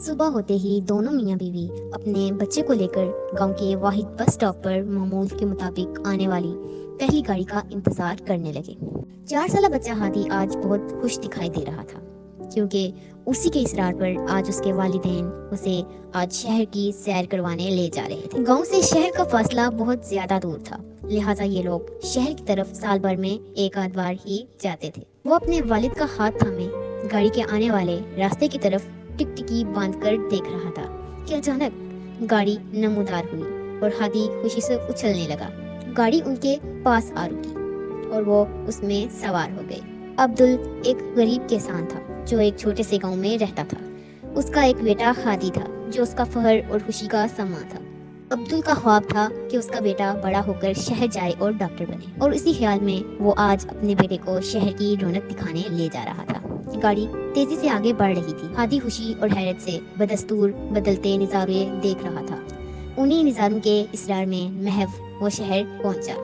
صبح ہوتے ہی دونوں میاں بیوی اپنے بچے کو لے کر گاؤں کے واحد بس اسٹاپ پر معمول کے مطابق آنے والی پہلی گاڑی کا انتظار کرنے لگے۔ 4 سالہ بچہ ہادی آج بہت خوش دکھائی دے رہا تھا، کیونکہ اسی کے اصرار پر آج اس کے والدین اسے آج شہر کی سیر کروانے لے جا رہے تھے۔ گاؤں سے شہر کا فاصلہ بہت زیادہ دور تھا، لہٰذا یہ لوگ شہر کی طرف سال بھر میں ایک آدھ بار ہی جاتے تھے۔ وہ اپنے والد کا ہاتھ تھامے گاڑی کے آنے والے راستے کی طرف ٹکٹکی باندھ کر دیکھ رہا تھا کہ اچانک گاڑی نمودار ہوئی اور ہادی خوشی سے اچھلنے لگا۔ گاڑی ان کے پاس آ رکی اور وہ اس میں سوار ہو گئے۔ عبدل ایک غریب کسان تھا جو ایک چھوٹے سے گاؤں میں رہتا تھا۔ اس کا ایک بیٹا ہادی تھا جو اس کا فخر اور خوشی کا سامان تھا۔ عبدل کا خواب تھا کہ اس کا بیٹا بڑا ہو کر شہر جائے اور ڈاکٹر بنے، اور اسی خیال میں وہ آج اپنے بیٹے کو شہر کی رونق دکھانے لے جا رہا تھا۔ گاڑی تیزی سے آگے بڑھ رہی تھی۔ ہادی خوشی اور حیرت سے بدستور بدلتے نظارے دیکھ رہا تھا۔ انہی نظاروں کے اصرار میں محو وہ شہر پہنچا۔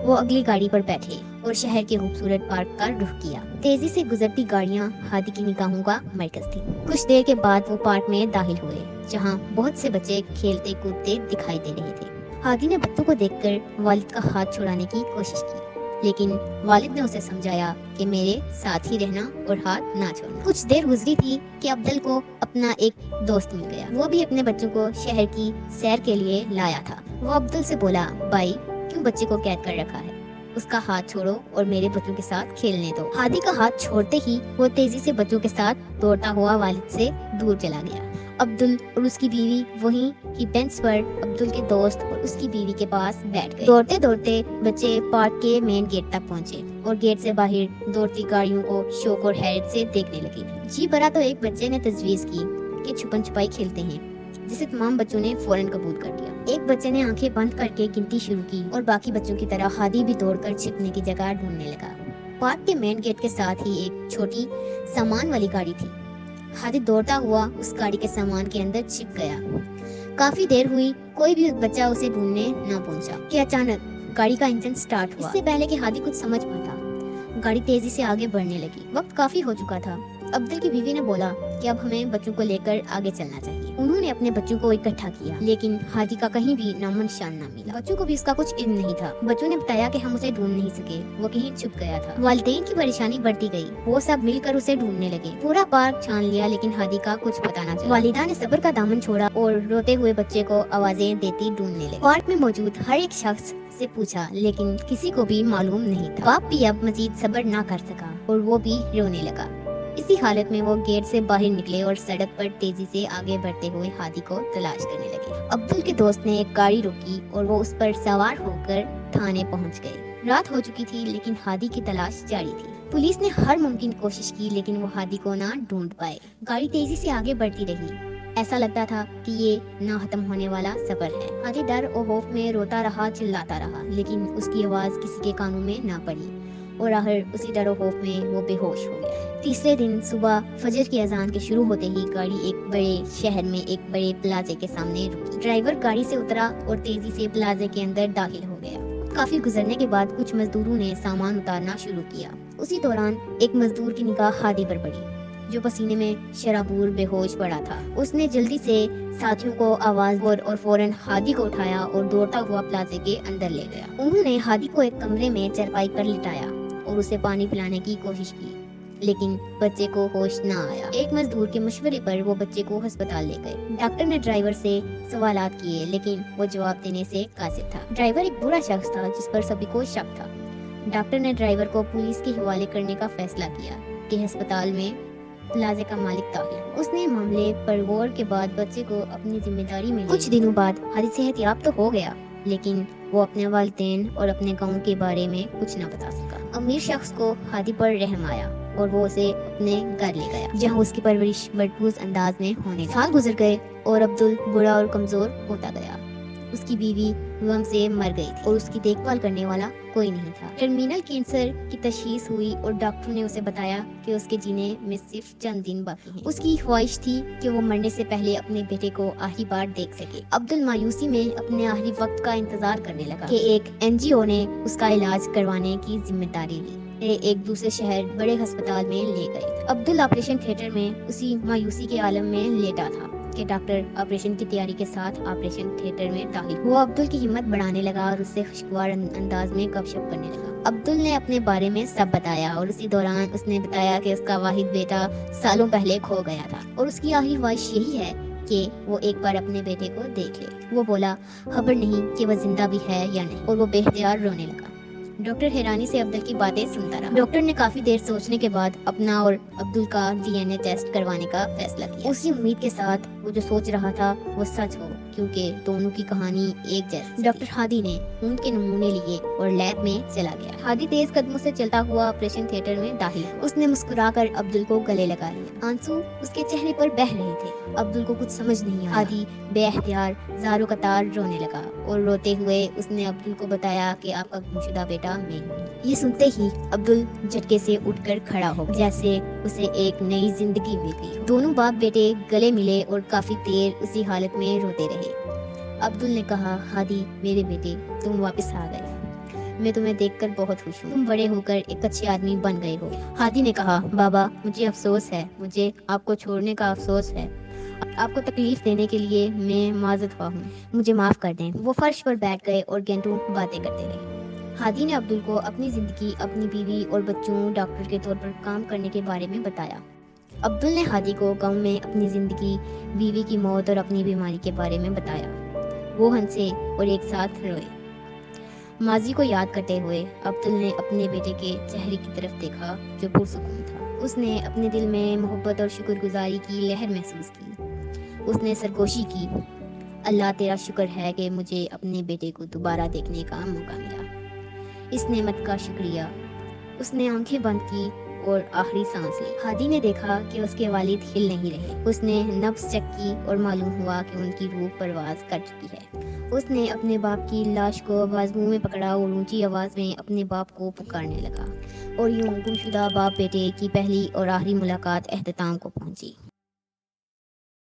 وہ اگلی گاڑی پر بیٹھے اور شہر کے خوبصورت پارک کا رخ کیا۔ تیزی سے گزرتی گاڑیاں ہادی کی نگاہوں کا مرکز تھی۔ کچھ دیر کے بعد وہ پارک میں داخل ہوئے، جہاں بہت سے بچے کھیلتے کودتے دکھائی دے رہے تھے۔ ہادی نے بچوں کو دیکھ کر والد کا ہاتھ چھڑانے کی کوشش کی، لیکن والد نے اسے سمجھایا کہ میرے ساتھ ہی رہنا اور ہاتھ نہ چھوڑنا۔ کچھ دیر گزری تھی کہ عبدل کو اپنا ایک دوست مل گیا۔ وہ بھی اپنے بچوں کو شہر کی سیر کے لیے لایا تھا۔ وہ عبدل سے بولا، بھائی کیوں بچے کو قید کر رکھا ہے؟ اس کا ہاتھ چھوڑو اور میرے بچوں کے ساتھ کھیلنے دو۔ ہادی کا ہاتھ چھوڑتے ہی وہ تیزی سے بچوں کے ساتھ دوڑتا ہوا والد سے دور چلا گیا۔ عبدل اور اس کی بیوی وہیں کی بینچ پر عبدل کے دوست اور اس کی بیوی کے پاس بیٹھ گئے۔ دوڑتے دوڑتے بچے پارک کے مین گیٹ تک پہنچے اور گیٹ سے باہر دوڑتی گاڑیوں کو شوق اور حیرت سے دیکھنے لگے۔ جی بھرا تو ایک بچے نے تجویز کی کہ چھپن چھپائی کھیلتے ہیں، جسے تمام بچوں نے فوراً قبول کر لیا۔ ایک بچے نے آنکھیں بند کر کے گنتی شروع کی اور باقی بچوں کی طرح ہادی بھی دوڑ کر چھپنے کی جگہ ڈھونڈنے لگا۔ پارک کے مین گیٹ کے ساتھ ہی ایک چھوٹی سامان والی گاڑی تھی۔ ہادی دوڑتا ہوا اس گاڑی کے سامان کے اندر چھپ گیا۔ کافی دیر ہوئی، کوئی بھی بچہ اسے ڈھونڈنے نہ پہنچا کہ اچانک گاڑی کا انجن سٹارٹ ہوا۔ اس سے پہلے کہ ہادی کچھ سمجھ پاتا، گاڑی تیزی سے آگے بڑھنے لگی۔ وقت کافی ہو چکا تھا۔ عبدل کی بیوی نے بولا کہ اب ہمیں بچوں کو لے کر آگے چلنا چاہیے۔ انہوں نے اپنے بچوں کو اکٹھا کیا، لیکن ہادی کا کہیں بھی نام و نشان نہ ملا۔ بچوں کو بھی اس کا کچھ علم نہیں تھا۔ بچوں نے بتایا کہ ہم اسے ڈھونڈ نہیں سکے، وہ کہیں چھپ گیا تھا۔ والدین کی پریشانی بڑھتی گئی، وہ سب مل کر اسے ڈھونڈنے لگے۔ پورا پارک چھان لیا، لیکن ہادی کا کچھ پتہ نہ چلا۔ والدہ نے صبر کا دامن چھوڑا اور روتے ہوئے بچے کو آوازیں دیتی ڈھونڈنے لگی۔ پارک میں موجود ہر ایک شخص سے پوچھا، لیکن کسی کو بھی معلوم نہیں تھا۔ باپ بھی اب مزید صبر نہ کر سکا اور وہ بھی رونے لگا۔ اسی حالت میں وہ گیٹ سے باہر نکلے اور سڑک پر تیزی سے آگے بڑھتے ہوئے ہادی کو تلاش کرنے لگے۔ عبدل کے دوست نے ایک گاڑی روکی اور وہ اس پر سوار ہو کر تھانے پہنچ گئے۔ رات ہو چکی تھی، لیکن ہادی کی تلاش جاری تھی۔ پولیس نے ہر ممکن کوشش کی، لیکن وہ ہادی کو نہ ڈھونڈ پائے۔ گاڑی تیزی سے آگے بڑھتی رہی۔ ایسا لگتا تھا کہ یہ نہ ختم ہونے والا سفر ہے۔ ہادی ڈر اور خوف میں روتا رہا، چلاتا رہا، لیکن اس کی آواز کسی کے کانوں میں نہ پڑی اور آخر اسی ڈر و خوف میں وہ بے ہوش ہو گیا۔ تیسرے دن صبح فجر کی اذان کے شروع ہوتے ہی گاڑی ایک بڑے شہر میں ایک بڑے پلازے کے سامنے رکی۔ ڈرائیور گاڑی سے اترا اور تیزی سے پلازے کے اندر داخل ہو گیا۔ کافی گزرنے کے بعد کچھ مزدوروں نے سامان اتارنا شروع کیا۔ اسی دوران ایک مزدور کی نگاہ ہادی پر پڑی، جو پسینے میں شرابور بے ہوش پڑا تھا۔ اس نے جلدی سے ساتھیوں کو آواز دی اور فوراً ہادی کو اٹھایا اور دوڑتا ہوا پلازے کے اندر لے گیا۔ انہوں نے ہادی کو ایک کمرے میں چارپائی پر لٹایا اور اسے پانی پلانے کی کوشش کی، لیکن بچے کو ہوش نہ آیا۔ ایک مزدور کے مشورے پر وہ بچے کو ہسپتال لے گئے۔ ڈاکٹر نے ڈرائیور سے سوالات کیے، لیکن وہ جواب دینے سے قاصر تھا۔ ڈرائیور ایک برا شخص تھا جس پر سبھی کو شک تھا۔ ڈاکٹر نے ڈرائیور کو پولیس کے حوالے کرنے کا فیصلہ کیا کہ ہسپتال میں پلازے کا مالک داخل ہو۔ اس نے معاملے پر غور کے بعد بچے کو اپنی ذمہ داری میں کچھ دنوں بعد ہادی صحت یاب تو ہو گیا، لیکن وہ اپنے والدین اور اپنے گاؤں کے بارے میں کچھ نہ بتا سکا۔ امیر شخص کو ہادی پر رحم آیا اور وہ اسے اپنے گھر لے گیا، جہاں اس کی پرورش مرکوز انداز میں ہونے لگی۔ سال گزر گئے اور عبدل بوڑھا اور کمزور ہوتا گیا۔ اس کی بیوی غم سے مر گئی تھی اور اس کی دیکھ بھال کرنے والا کوئی نہیں تھا۔ ٹرمینل کینسر کی تشخیص ہوئی اور ڈاکٹر نے اسے بتایا کہ اس کے جینے میں صرف چند دن باقی ہیں۔ اس کی خواہش تھی کہ وہ مرنے سے پہلے اپنے بیٹے کو آخری بار دیکھ سکے۔ عبدل مایوسی میں اپنے آخری وقت کا انتظار کرنے لگا کہ ایک NGO نے اس کا علاج کروانے کی ذمہ داری لی۔ ایک دوسرے شہر بڑے ہسپتال میں لے گئے۔ عبدل آپریشن تھیٹر میں اسی مایوسی کے عالم میں لیٹا تھا۔ کہ ڈاکٹر آپریشن کی تیاری کے ساتھ آپریشن تھیٹر میں داخل ہوا۔ وہ عبدل کی ہمت بڑھانے لگا اور اس سے خوشگوار انداز میں گپ شپ کرنے لگا۔ عبدل نے اپنے بارے میں سب بتایا اور اسی دوران اس نے بتایا کہ اس کا واحد بیٹا سالوں پہلے کھو گیا تھا اور اس کی آخری خواہش یہی ہے کہ وہ ایک بار اپنے بیٹے کو دیکھ لے۔ وہ بولا خبر نہیں کہ وہ زندہ بھی ہے یا نہیں، اور وہ بے اختیار رونے لگا۔ ڈاکٹر حیرانی سے عبدل کی باتیں سنتا رہا۔ ڈاکٹر نے کافی دیر سوچنے کے بعد اپنا اور عبدل کا DNA ٹیسٹ کروانے کا فیصلہ کیا، اسی امید کے ساتھ وہ جو سوچ رہا تھا وہ سچ ہو، کیونکہ دونوں کی کہانی ایک جیسی۔ ڈاکٹر ہادی نے خون کے نمونے لیے اور لیب میں چلا گیا۔ ہادی تیز قدموں سے چلتا ہوا آپریشن تھیٹر میں داخل ہوا۔ اس نے مسکرا کر عبدل کو گلے لگا لیا۔ آنسو اس کے چہرے پر بہہ رہے تھے۔ عبدل کو کچھ سمجھ نہیں آیا۔ ہادی بے اختیار زارو قطار رونے لگا اور روتے ہوئے اس نے عبدل کو بتایا کہ آپ کا گمشدہ بیٹا میں ہوں۔ یہ سنتے ہی عبدل جھٹکے سے اٹھ کر کھڑا ہو گیا، جیسے اسے ایک نئی زندگی مل گئی۔ دونوں باپ بیٹے گلے ملے اور کافی دیر اسی حالت میں روتے رہے۔ عبدل نے کہا ہادی میرے بیٹے، تم واپس آ گئے، میں تمہیں دیکھ کر بہت خوش ہوں، تم بڑے ہو کر ایک اچھے آدمی بن گئے ہو۔ ہادی نے کہا بابا مجھے افسوس ہے، مجھے آپ کو چھوڑنے کا افسوس ہے، آپ کو تکلیف دینے کے لیے میں معذرت خواہ ہوں، مجھے معاف کر دیں۔ وہ فرش پر بیٹھ گئے اور گھنٹوں باتیں کرتے رہے۔ ہادی نے عبدل کو اپنی زندگی، اپنی بیوی اور بچوں، ڈاکٹر کے طور پر کام کرنے کے بارے میں بتایا۔ عبدل نے ہادی کو گاؤں میں اپنی زندگی، بیوی کی موت اور اپنی بیماری کے بارے میں بتایا۔ وہ ہنسے اور ایک ساتھ روئے۔ ماضی کو یاد کرتے ہوئے عبدل نے اپنے بیٹے کے چہرے کی طرف دیکھا جو پرسکون تھا۔ اس نے اپنے دل میں محبت اور شکر گزاری کی لہر محسوس کی۔ اس نے سرگوشی کی اللہ تیرا شکر ہے کہ مجھے اپنے بیٹے کو دوبارہ دیکھنے کا موقع ملا، اس نعمت کا شکریہ۔ اس نے آنکھیں بند کی اور آخری سانس لی۔ ہادی نے دیکھا کہ اس کے والد ہل نہیں رہے۔ اس نے نبض چیک کی اور معلوم ہوا کہ ان کی روح پرواز کر چکی ہے۔ اس نے اپنے باپ کی لاش کو بازوؤں میں پکڑا اور اونچی آواز میں اپنے باپ کو پکارنے لگا، اور یوں گمشدہ باپ بیٹے کی پہلی اور آخری ملاقات اختتام کو پہنچی۔